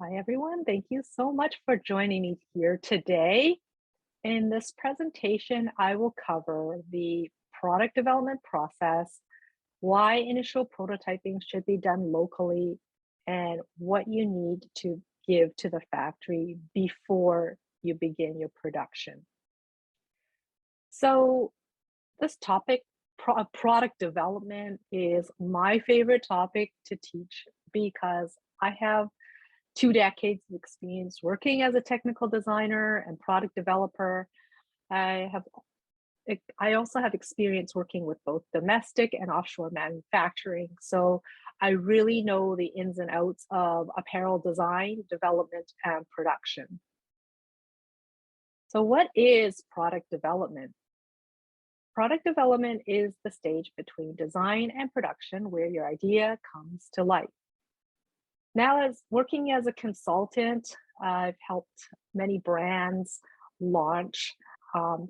Hi, everyone. Thank you so much for joining me here today. In this presentation, I will cover the product development process, why initial prototyping should be done locally, and what you need to give to the factory before you begin your production. So this topic, product development, is my favorite topic to teach because I have 2 decades of experience working as a technical designer and product developer. I have I also have experience working with both domestic and offshore manufacturing. So I really know the ins and outs of apparel design, development, and production. So what is product development? Product development is the stage between design and production where your idea comes to life. Now, as working as a consultant, I've helped many brands launch.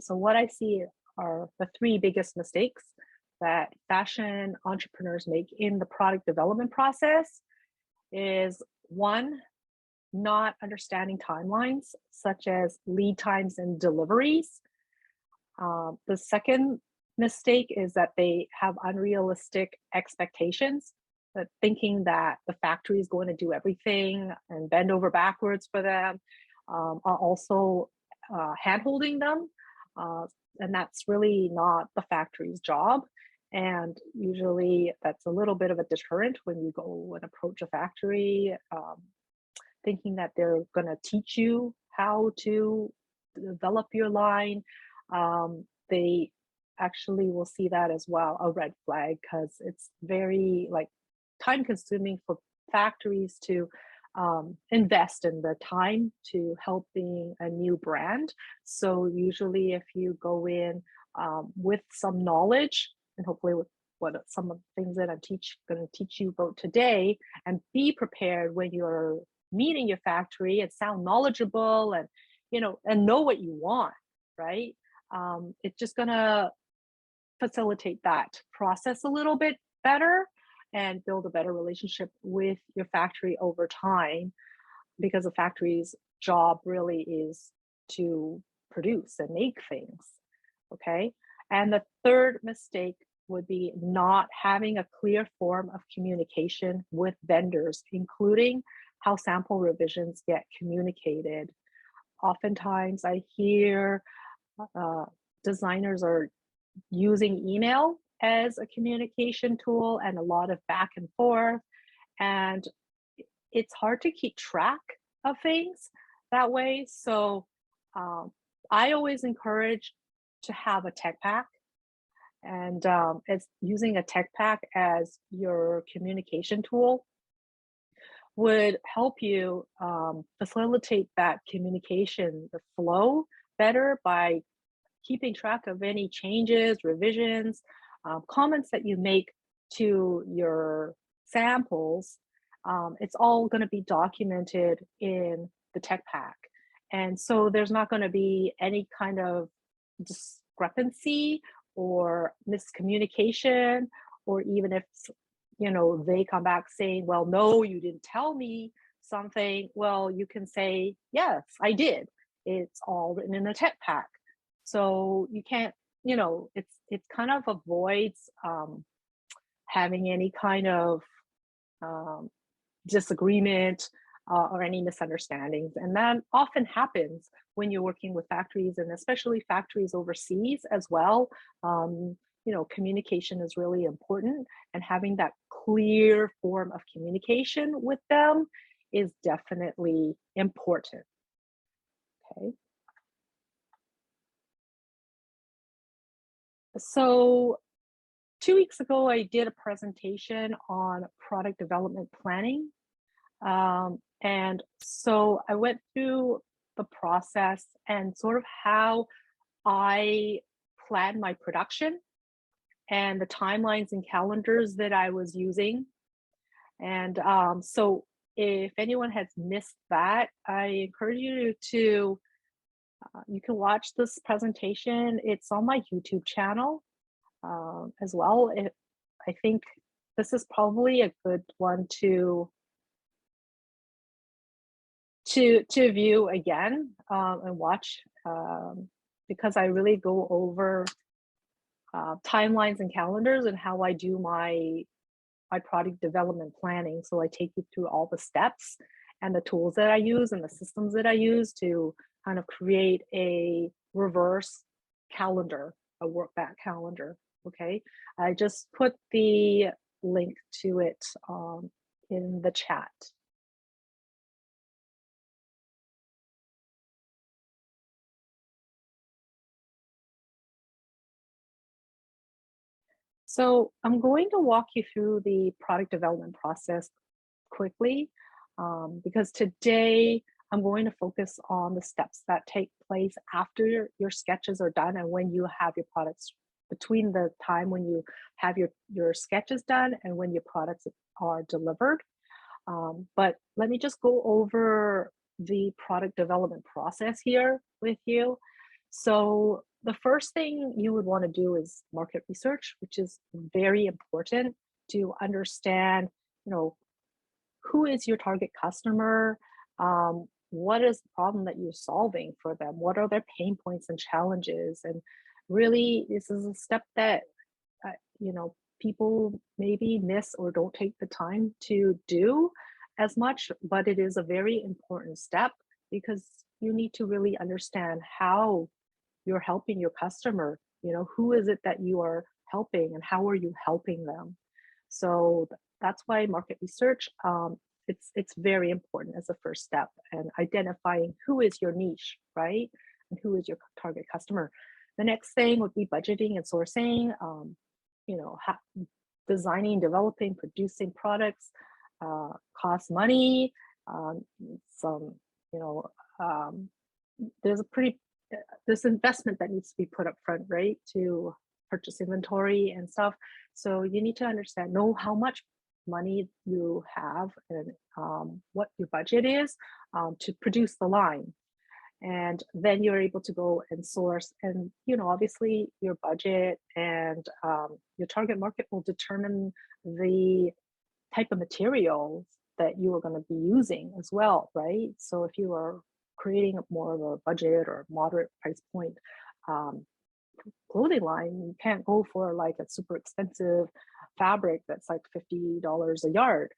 So what I see are the three biggest mistakes that fashion entrepreneurs make in the product development process is one, not understanding timelines, such as lead times and deliveries. The second mistake is that they have unrealistic expectations, but thinking that the factory is going to do everything and bend over backwards for them, are also hand-holding them. And that's really not the factory's job. And usually that's a little bit of a deterrent when you go and approach a factory, thinking that they're going to teach you how to develop your line. They actually will see that as well, a red flag, because it's very time consuming for factories to invest in their time to helping a new brand. So usually if you go in with some knowledge and hopefully with what some of the things that I'm going to teach you about today, and be prepared when you're meeting your factory and sound knowledgeable and and know what you want, right? It's just gonna facilitate that process a little bit better and build a better relationship with your factory over time, because the factory's job really is to produce and make things. Okay. And the third mistake would be not having a clear form of communication with vendors, including how sample revisions get communicated. Oftentimes I hear designers are using email as a communication tool and a lot of back and forth. And it's hard to keep track of things that way. So I always encourage to have a tech pack, and it's using a tech pack as your communication tool would help you facilitate that communication, the flow better by keeping track of any changes, revisions, comments that you make to your samples. It's all going to be documented in the tech pack. And so there's not going to be any kind of discrepancy or miscommunication, or even if they come back saying, well, no, you didn't tell me something. Well, you can say, yes, I did. It's all written in the tech pack. So you can't, it kind of avoids having any kind of disagreement or any misunderstandings. And that often happens when you're working with factories, and especially factories overseas as well. Communication is really important, and having that clear form of communication with them is definitely important. Okay. So 2 weeks ago, I did a presentation on product development planning. And so I went through the process and sort of how I planned my production and the timelines and calendars that I was using. And so if anyone has missed that, I encourage you to, you can watch this presentation. It's on my YouTube channel as well. I think this is probably a good one to to view again and watch because I really go over timelines and calendars and how I do my product development planning. So I take you through all the steps and the tools that I use and the systems that I use to kind of create a reverse calendar, a work back calendar. Okay, I just put the link to it in the chat. So I'm going to walk you through the product development process quickly because today I'm going to focus on the steps that take place after your sketches are done and when you have your products, between the time when you have your sketches done and when your products are delivered. But let me just go over the product development process here with you. So the first thing you would want to do is market research, which is very important to understand, you know, who is your target customer? What is the problem that you're solving for them? What are their pain points and challenges? And really, this is a step that you know, people maybe miss or don't take the time to do as much, but it is a very important step because you need to really understand how you're helping your customer. You know, who is it that you are helping and how are you helping them? So that's why market research, it's very important as a first step, and identifying who is your niche, right? And who is your target customer. The next thing would be budgeting and sourcing. You know, designing, developing, producing products costs money. Some, you know, there's a pretty this investment that needs to be put up front, right, to purchase inventory and stuff. So you need to know how much money you have and what your budget is to produce the line. And then you're able to go and source, and you know, obviously your budget and your target market will determine the type of materials that you are going to be using as well, right? So if you are creating more of a budget or moderate price point clothing line, you can't go for like a super expensive fabric that's like $50 a yard.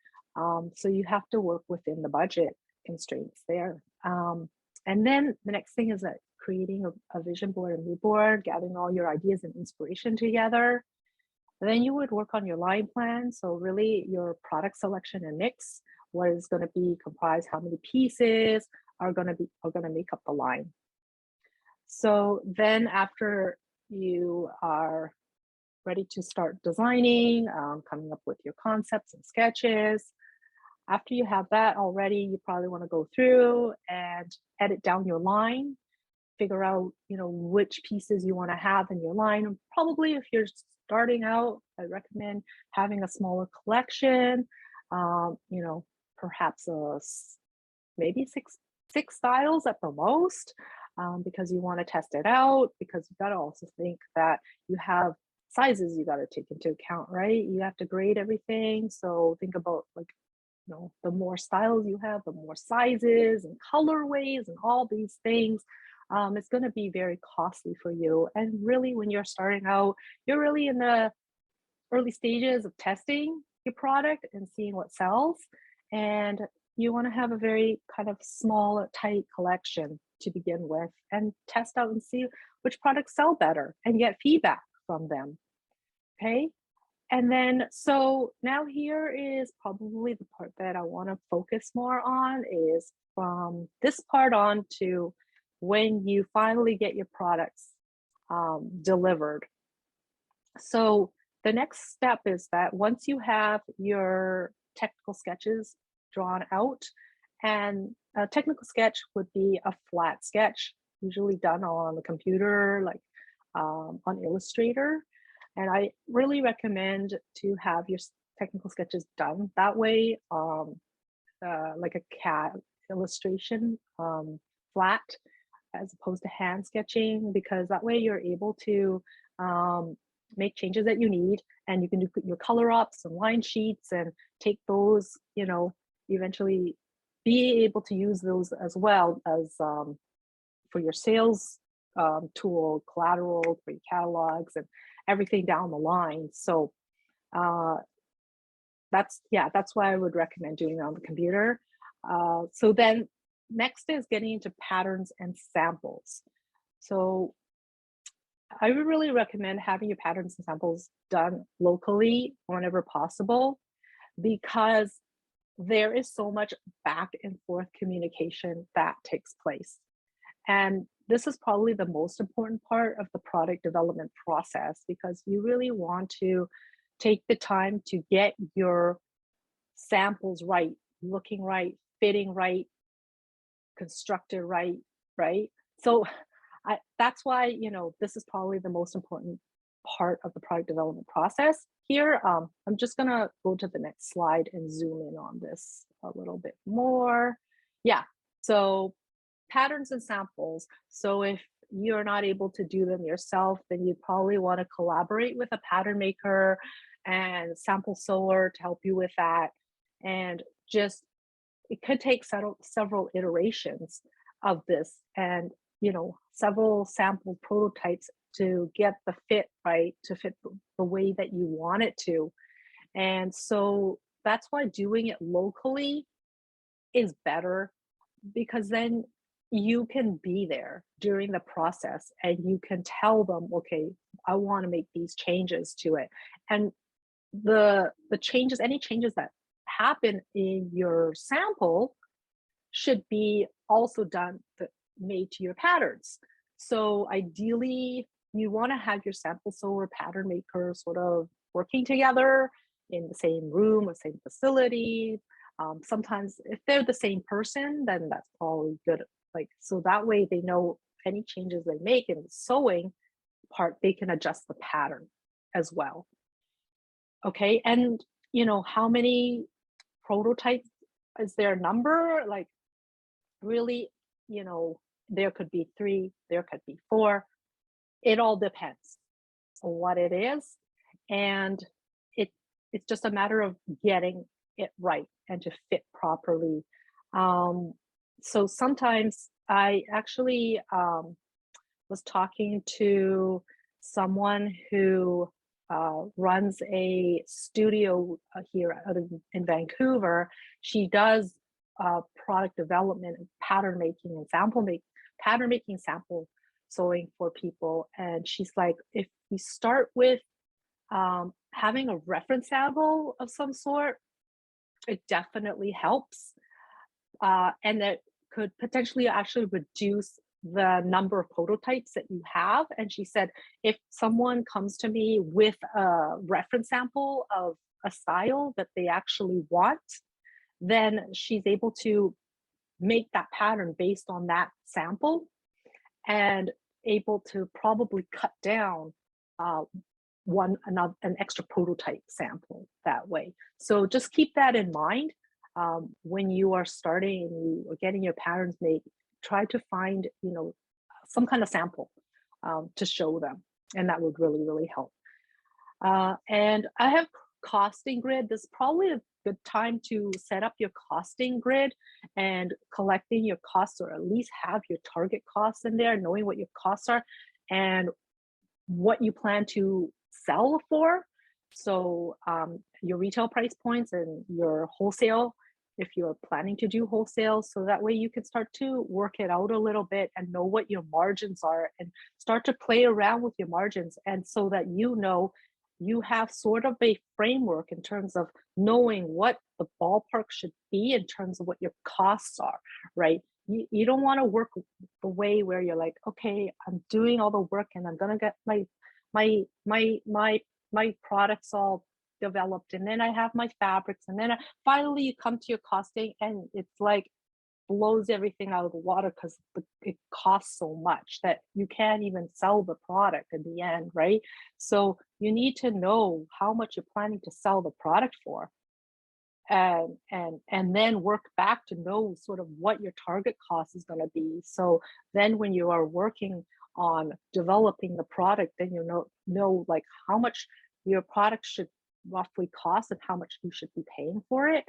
So you have to work within the budget constraints there. And then the next thing is that creating a vision board and mood board, gathering all your ideas and inspiration together. And then you would work on your line plan. So really your product selection and mix, what is going to be comprised, how many pieces are going to make up the line. So then after you are ready to start designing, coming up with your concepts and sketches, after you have that already, you probably want to go through and edit down your line, figure out, you know, which pieces you want to have in your line. And probably if you're starting out, I recommend having a smaller collection, you know, perhaps maybe six styles at the most, because you want to test it out, because you got to also think that you have sizes you got to take into account, right? You have to grade everything. So think about, like, you know, the more styles you have, the more sizes and colorways and all these things, it's going to be very costly for you. And really, when you're starting out, you're really in the early stages of testing your product and seeing what sells. And you want to have a very kind of small, tight collection to begin with and test out and see which products sell better and get feedback from them. Okay. And then, so now here is probably the part that I want to focus more on, is from this part on to when you finally get your products delivered. So the next step is that once you have your technical sketches drawn out, and a technical sketch would be a flat sketch, usually done on the computer, like on Illustrator. And I really recommend to have your technical sketches done that way, like a CAD illustration, flat, as opposed to hand sketching, because that way you're able to make changes that you need, and you can do your color ups and line sheets and take those, you know, eventually be able to use those as well as for your sales tool, collateral, for your catalogs, and everything down the line. So uh, that's why I would recommend doing it on the computer. So then next is getting into patterns and samples. So I would really recommend having your patterns and samples done locally whenever possible, because there is so much back and forth communication that takes place. And this is probably the most important part of the product development process, because you really want to take the time to get your samples right, looking right, fitting right, constructed right, right? So that's why, this is probably the most important part of the product development process here. I'm just gonna go to the next slide and zoom in on this a little bit more. Yeah, so patterns and samples. So if you're not able to do them yourself, then you probably want to collaborate with a pattern maker and sample sewer to help you with that. And just it could take several iterations of this, and several sample prototypes to get the fit right, to fit the way that you want it to. And so that's why doing it locally is better, because then you can be there during the process and you can tell them, okay, I want to make these changes to it. And the changes, any changes that happen in your sample should be also made to your patterns. So ideally, you want to have your sample sewer pattern maker sort of working together in the same room or same facility. Sometimes if they're the same person, then that's probably good. Like, so that way they know any changes they make in the sewing part, they can adjust the pattern as well. Okay, and how many prototypes, is there a number? Like, really, there could be 3, there could be 4. It all depends on what it is, and it's just a matter of getting it right and to fit properly. So sometimes I actually was talking to someone who runs a studio here in Vancouver. She does product development, and pattern making, and pattern making, sample sewing for people. And she's like, if we start with having a reference sample of some sort, it definitely helps. And that could potentially actually reduce the number of prototypes that you have. And she said, if someone comes to me with a reference sample of a style that they actually want, then she's able to make that pattern based on that sample, and able to probably cut down uh, an extra prototype sample that way. So just keep that in mind when you are starting and you are getting your patterns made. Try to find some kind of sample to show them, and that would really help. And I have costing grid. This is probably a good time to set up your costing grid and collecting your costs, or at least have your target costs in there, knowing what your costs are and what you plan to sell for. So your retail price points and your wholesale, if you're planning to do wholesale, so that way you can start to work it out a little bit and know what your margins are, and start to play around with your margins, and so that you have sort of a framework in terms of knowing what the ballpark should be in terms of what your costs are, right? You don't want to work the way where you're like, okay, I'm doing all the work and I'm gonna get my products all developed, and then I have my fabrics, and then finally you come to your costing and it's like blows everything out of the water, because it costs so much that you can't even sell the product in the end, right? So you need to know how much you're planning to sell the product for, and then work back to know sort of what your target cost is going to be. So then when you are working on developing the product, then you know like how much your product should roughly cost and how much you should be paying for it.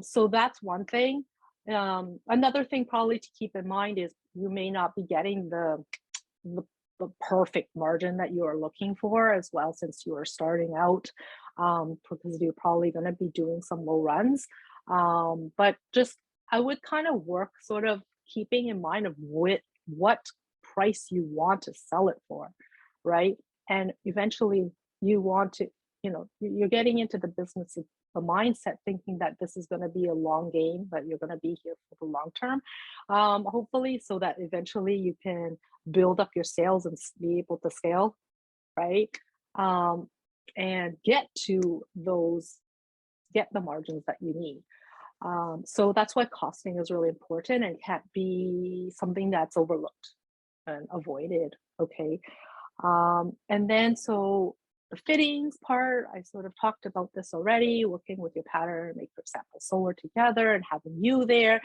So that's one thing. Another thing probably to keep in mind is you may not be getting the, the perfect margin that you are looking for as well, since you are starting out, because you're probably going to be doing some low runs. But just I would kind of work sort of keeping in mind of what price you want to sell it for, right? And eventually you want to, you're getting into the business of the mindset thinking that this is going to be a long game, that you're going to be here for the long term, hopefully, so that eventually you can build up your sales and be able to scale, right? Um, and get the margins that you need. So that's why costing is really important and can't be something that's overlooked and avoided. Okay. And then so the fittings part, I sort of talked about this already, working with your pattern, make your sample solar together and having you there,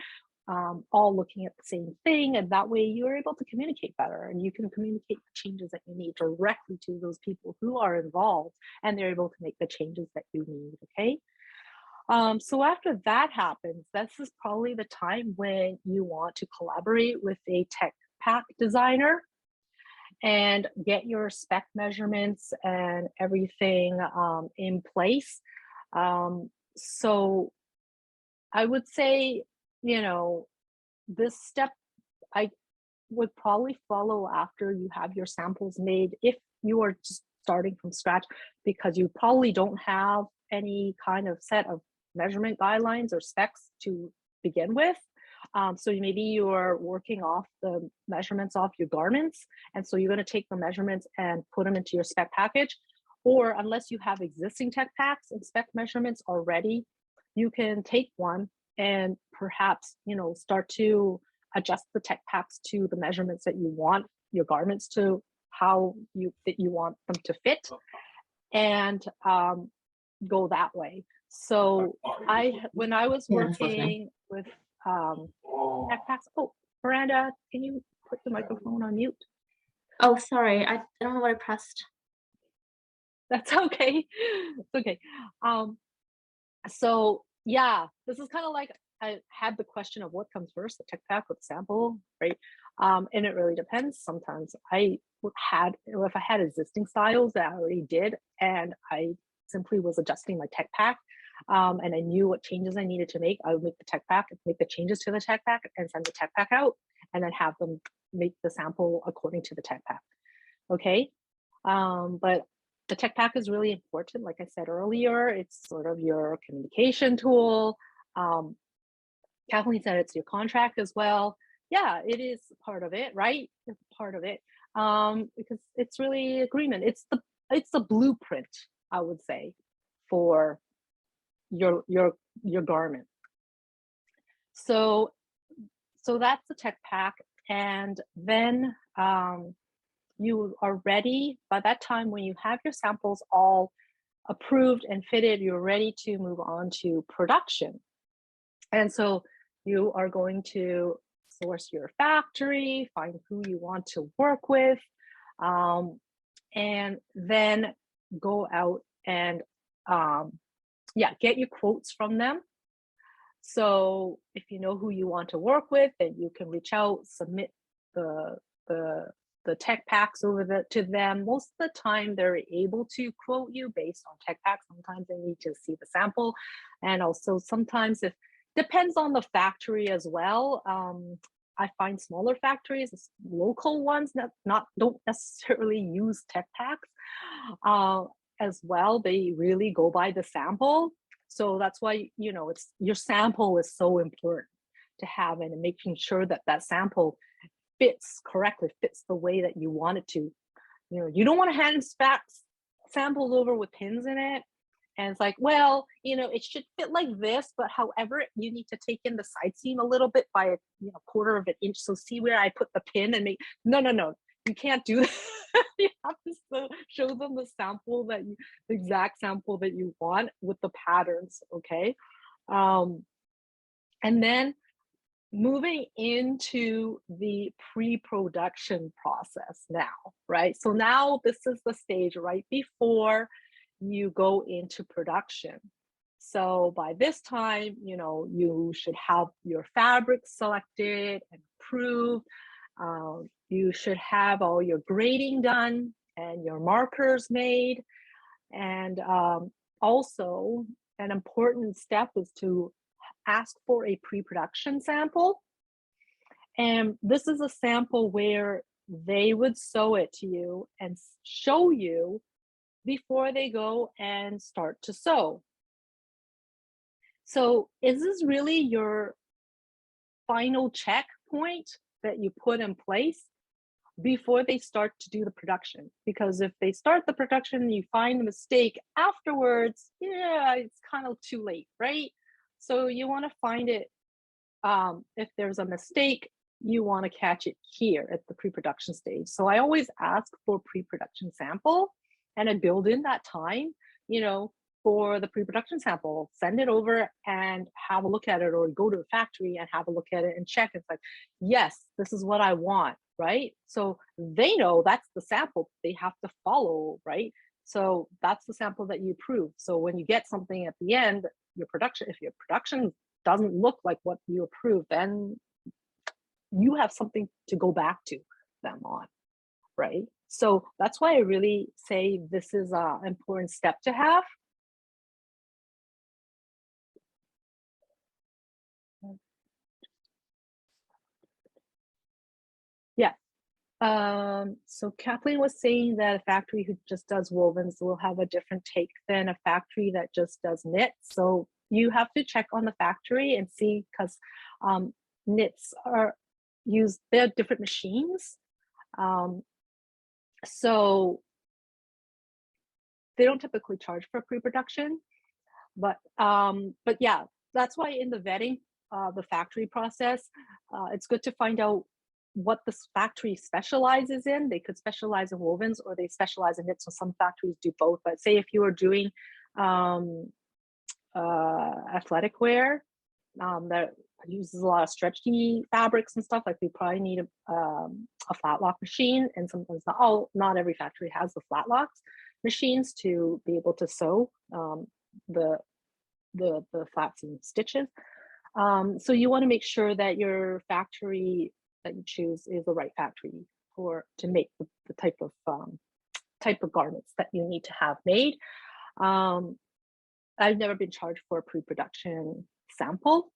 all looking at the same thing. And that way you're able to communicate better and you can communicate the changes that you need directly to those people who are involved and they're able to make the changes that you need. Okay. So after that happens, this is probably the time when you want to collaborate with a tech pack designer and get your spec measurements and everything in place. So I would say, this step I would probably follow after you have your samples made if you are just starting from scratch, because you probably don't have any kind of set of measurement guidelines or specs to begin with. So maybe you're working off the measurements off your garments. And so you're going to take the measurements and put them into your spec package. Or unless you have existing tech packs and spec measurements already, you can take one and perhaps, start to adjust the tech packs to the measurements that you want your garments to, how you want them to fit, and go that way. So when I was working with backpacks. Oh, Miranda, can you put the microphone on mute? Oh, sorry. I don't know what I pressed. That's okay. It's okay. So yeah, this is kind of like I had the question of what comes first, the tech pack or the sample, right? And it really depends. Sometimes if I had existing styles that I already did, and I simply was adjusting my tech pack, and I knew what changes I needed to make, I would make the tech pack, make the changes to the tech pack, and send the tech pack out, and then have them make the sample according to the tech pack. Okay, but the tech pack is really important. Like I said earlier, it's sort of your communication tool. Kathleen said it's your contract as well. Yeah, it is part of it, right? It's part of it, because it's really agreement. It's the blueprint, I would say, for your garment. So that's the tech pack, and then you are ready. By that time, when you have your samples all approved and fitted, you're ready to move on to production. And so you are going to source your factory, find who you want to work with, and then go out and get your quotes from them. So if you know who you want to work with, then you can reach out, submit the tech packs over to them. Most of the time they're able to quote you based on tech packs. Sometimes they need to see the sample. And also sometimes it depends on the factory as well. I find smaller factories, local ones that don't necessarily use tech packs as well. They really go by the sample. So that's why, it's your sample is so important to have, and making sure that that sample fits the way that you want it to. You don't want to hand samples over with pins in it. And it's like, well, it should fit like this, but however, you need to take in the side seam a little bit by a quarter of an inch. So see where I put the pin and make, no, you can't do that. You have to show them the exact sample that you want with the patterns. Okay. And then moving into the pre-production process now, right? So now this is the stage right before you go into production. So by this time, you should have your fabric selected and approved. You should have all your grading done and your markers made. And also, an important step is to ask for a pre-production sample. And this is a sample where they would sew it to you and show you before they go and start to sew. So is this really your final checkpoint that you put in place before they start to do the production? Because if they start the production and you find a mistake afterwards, yeah, it's kind of too late, right? So you want to find it, if there's a mistake, you want to catch it here at the pre-production stage. So I always ask for pre-production sample, and I build in that time, for the pre-production sample, send it over and have a look at it, or go to the factory and have a look at it and check. It's like, yes, this is what I want, right? So they know that's the sample they have to follow, right? So that's the sample that you approve. So when you get something at the end, if your production doesn't look like what you approved, then you have something to go back to them on, right? So that's why I really say this is an important step to have. Yeah. So Kathleen was saying that a factory who just does wovens will have a different take than a factory that just does knits. So you have to check on the factory and see, because knits they're different machines. So they don't typically charge for pre-production, but yeah, that's why in the vetting, the factory process, it's good to find out what this factory specializes in. They could specialize in wovens, or they specialize in knits. So some factories do both. But say if you are doing athletic wear that uses a lot of stretchy fabrics and stuff, like we probably need a flat lock machine. And sometimes not every factory has the flat locks machines to be able to sew the flat seam stitches. So you want to make sure that your factory that you choose is the right factory to make the type of garments that you need to have made. I've never been charged for a pre-production sample.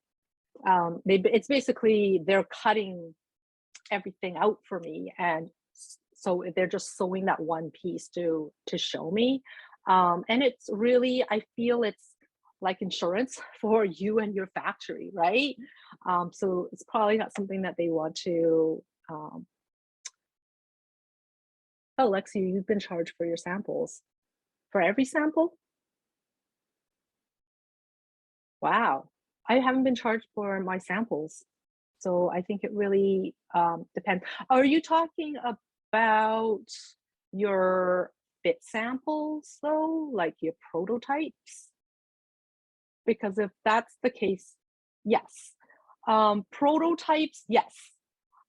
It's basically they're cutting everything out for me, and so they're just sewing that one piece to show me. And it's really, I feel it's like insurance for you and your factory, right? So it's probably not something that they want to. Oh, Lexi, you've been charged for your samples. For every sample? Wow. I haven't been charged for my samples. So I think it really depends. Are you talking about your fit samples though, like your prototypes? Because if that's the case, yes. Prototypes, yes.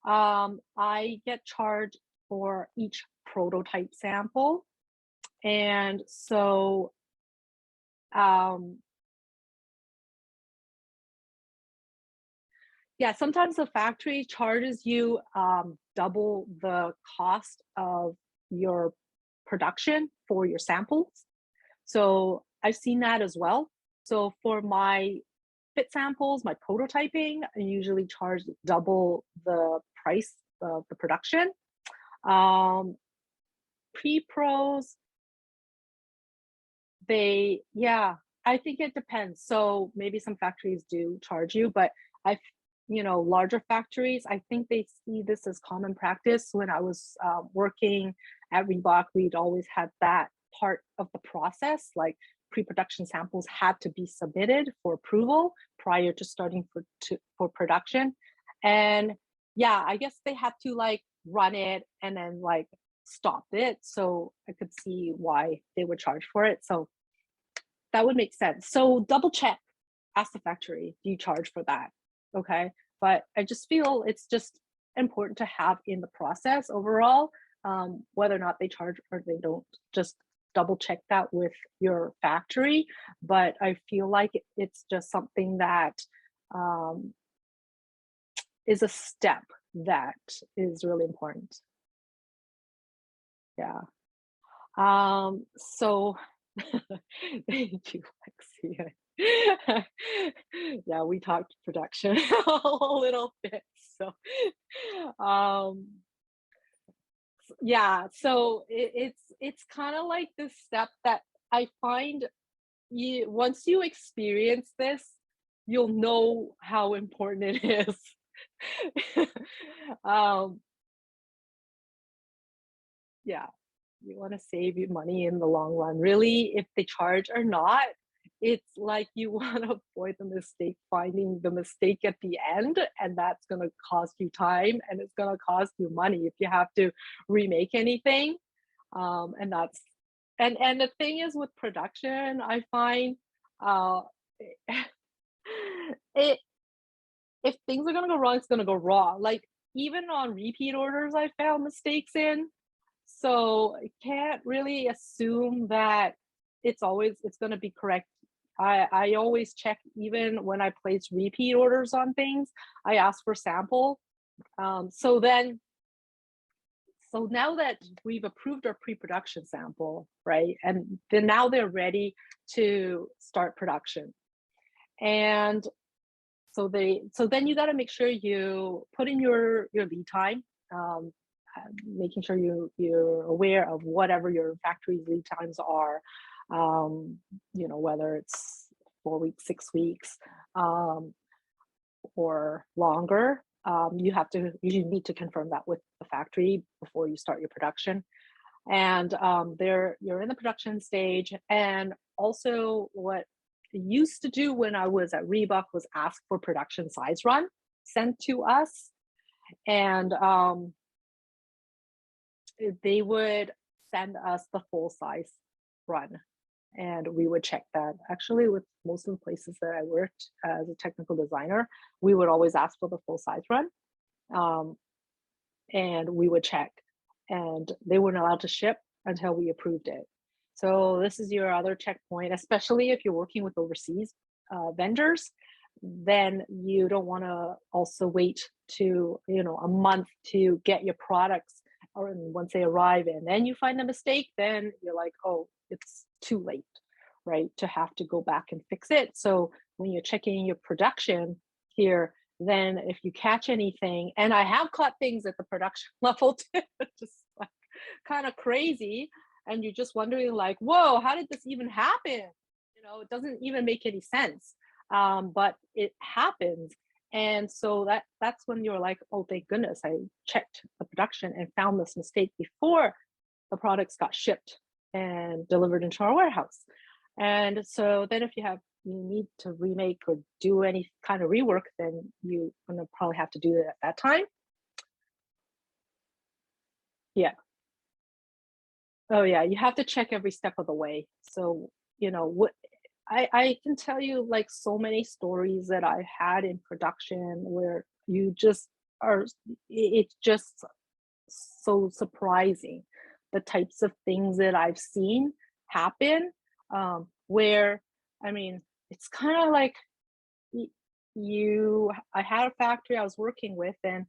I get charged for each prototype sample. And so yeah, sometimes the factory charges you double the cost of your production for your samples. So I've seen that as well. So for my fit samples, my prototyping, I usually charge double the price of the production. Pre-pros, yeah, I think it depends. So maybe some factories do charge you, but larger factories, I think they see this as common practice. When I was working at Reebok, we'd always had that part of the process, like pre-production samples had to be submitted for approval prior to starting for production. And yeah, I guess they had to like run it and then like stop it. So I could see why they would charge for it. So that would make sense. So double check, ask the factory, do you charge for that? Okay. But I just feel it's just important to have in the process overall, whether or not they charge or they don't, just double check that with your factory, but I feel like it's just something that um, is a step that is really important. Yeah. So thank you, Lexi. Yeah, we talked production a little bit. So um yeah, so it's kind of like this step that I find you once you experience this, you'll know how important it is. um yeah. You wanna save you money in the long run. Really, if they charge or not, it's like you wanna avoid the mistake finding the mistake at the end, and that's gonna cost you time, and it's gonna cost you money if you have to remake anything. And that's and the thing is with production, I find, uh, it if things are gonna go wrong, it's gonna go wrong. Like, even on repeat orders, I found mistakes in. So I can't really assume that it's gonna be correct. I always check even when I place repeat orders on things, I ask for sample. So then so now that we've approved our pre-production sample, right? And then now they're ready to start production. And so then you got to make sure you put in your lead time, um, making sure you're aware of whatever your factory's lead times are, um, whether it's 4 weeks, 6 weeks, um, or longer. You need to confirm that with the factory before you start your production. And there you're in the production stage. And also, what I used to do when I was at Reebok was ask for production size run sent to us, and they would send us the full size run, and we would check that. Actually, with most of the places that I worked as a technical designer, we would always ask for the full size run, um, and we would check, and they weren't allowed to ship until we approved it. So this is your other checkpoint, especially if you're working with overseas vendors. Then you don't want to also wait to a month to get your products, or once they arrive and then you find a mistake, then you're like, oh, it's too late, right? To have to go back and fix it. So when you're checking your production here, then if you catch anything, and I have caught things at the production level too, just like kind of crazy, and you're just wondering like, whoa, how did this even happen? It doesn't even make any sense, but it happens. And so that's when you're like, oh, thank goodness I checked the production and found this mistake before the products got shipped and delivered into our warehouse. And so then if you need to remake or do any kind of rework, then you're gonna probably have to do it at that time. Yeah. Oh yeah, you have to check every step of the way. So, what I can tell you like so many stories that I had in production where you just are it's just so surprising the types of things that I've seen happen, where I mean, it's kind of like y- I had a factory I was working with, and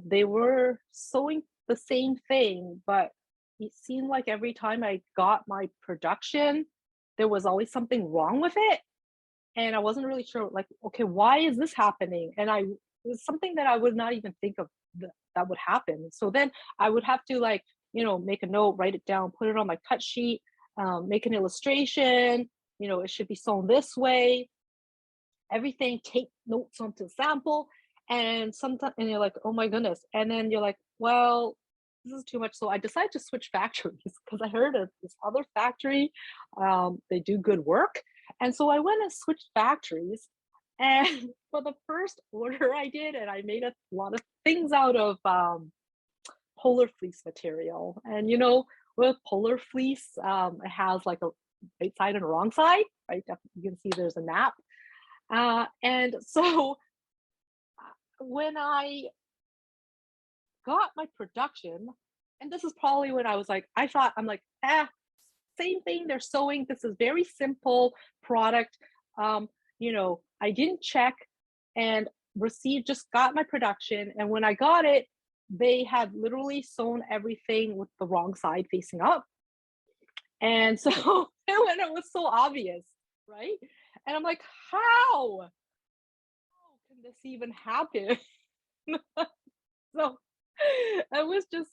they were sewing the same thing, but it seemed like every time I got my production, there was always something wrong with it, and I wasn't really sure, like, okay, why is this happening? And it was something that I would not even think of that would happen. So then I would have to, like, make a note, write it down, put it on my cut sheet, make an illustration. It should be sewn this way, everything, take notes onto the sample. And sometimes, and you're like, oh my goodness. And then you're like, well, this is too much. So I decided to switch factories because I heard of this other factory. They do good work. And so I went and switched factories. And for the first order I did, and I made a lot of things out of polar fleece material. And with polar fleece, it has like a right side and a wrong side, right? You can see there's a nap. And so when I got my production, and this is probably when I was like, I'm like, same thing. They're sewing. This is very simple product. I didn't check and received, just got my production. And when I got it, they had literally sewn everything with the wrong side facing up. And so when it was so obvious, right? And I'm like, how can this even happen? So it was just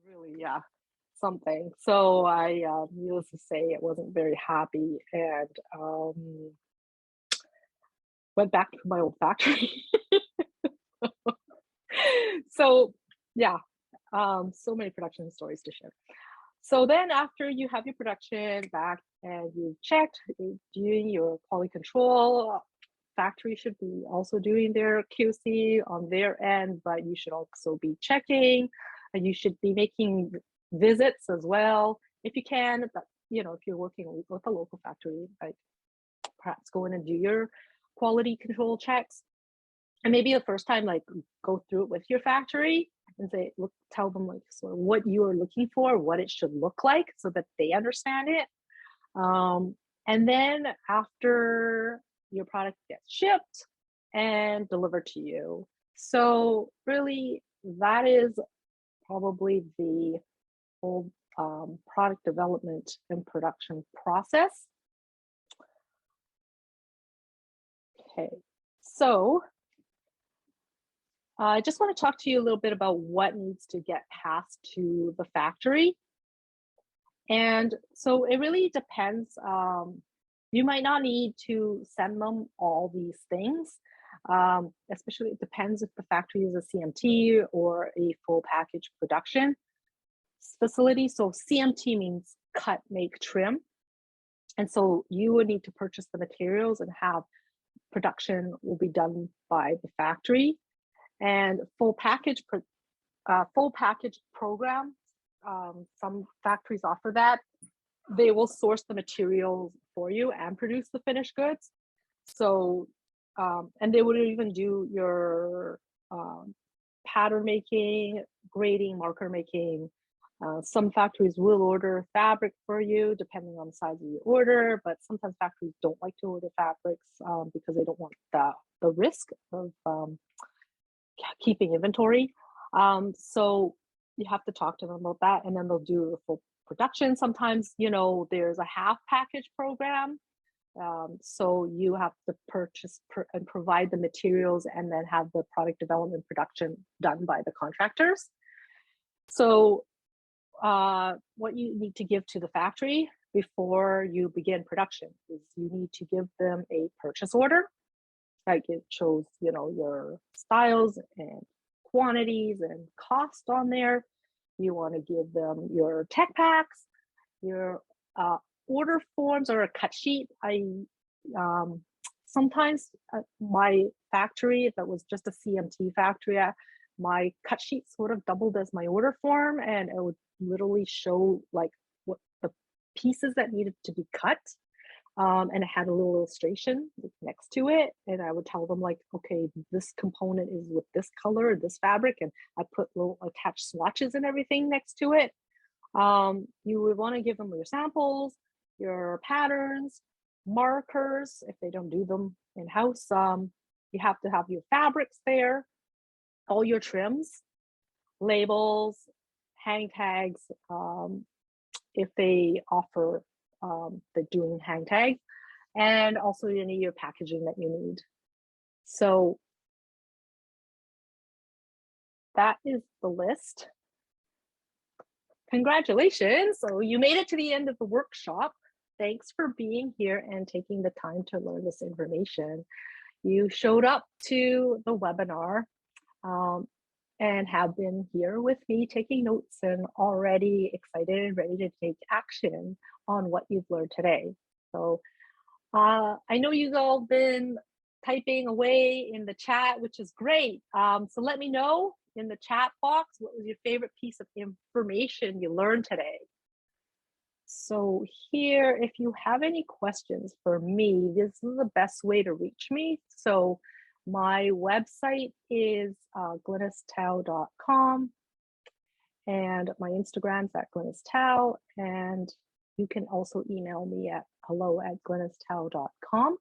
really, yeah, something. So I, needless to say, it wasn't very happy, and went back to my old factory. So yeah, so many production stories to share. So then after you have your production back and you've checked, you're doing your quality control, factory should be also doing their QC on their end, but you should also be checking, and you should be making visits as well if you can. But if you're working with a local factory, like perhaps go in and do your quality control checks. And maybe the first time, like, go through it with your factory and say, look, tell them like sort of what you are looking for, what it should look like, so that they understand it. And then after your product gets shipped and delivered to you. So really, that is probably the whole product development and production process. Okay, so I just want to talk to you a little bit about what needs to get passed to the factory. And so it really depends. You might not need to send them all these things, especially it depends if the factory is a CMT or a full package production facility. So CMT means cut, make, trim. And so you would need to purchase the materials and have production will be done by the factory. And full package program, some factories offer that. They will source the materials for you and produce the finished goods. So, and they would even do your pattern making, grading, marker making. Some factories will order fabric for you depending on the size of your order, but sometimes factories don't like to order fabrics because they don't want the risk of keeping inventory. So you have to talk to them about that, and then they'll do the full production. Sometimes, there's a half package program. So you have to purchase and provide the materials and then have the product development production done by the contractors. So what you need to give to the factory before you begin production is you need to give them a purchase order. Like it shows, your styles and quantities and cost on there. You want to give them your tech packs, your order forms, or a cut sheet. Sometimes my factory, if it was just a CMT factory, my cut sheet sort of doubled as my order form, and it would literally show like what the pieces that needed to be cut. And it had a little illustration next to it, and I would tell them like, okay, this component is with this color, this fabric, and I put little attached swatches and everything next to it. You would want to give them your samples, your patterns, markers if they don't do them in-house. You have to have your fabrics there, all your trims, labels, hang tags, if they offer the doing hang tags, and also you need your packaging that you need. So that is the list. Congratulations. So you made it to the end of the workshop. Thanks for being here and taking the time to learn this information. You showed up to the webinar and have been here with me taking notes and already excited and ready to take action on what you've learned today. So I know you've all been typing away in the chat, which is great. So let me know in the chat box, what was your favorite piece of information you learned today? So here, if you have any questions for me, this is the best way to reach me. So my website is glennistao.com, and my Instagram's at glennistao, and You can also email me at hello@glennistow.com.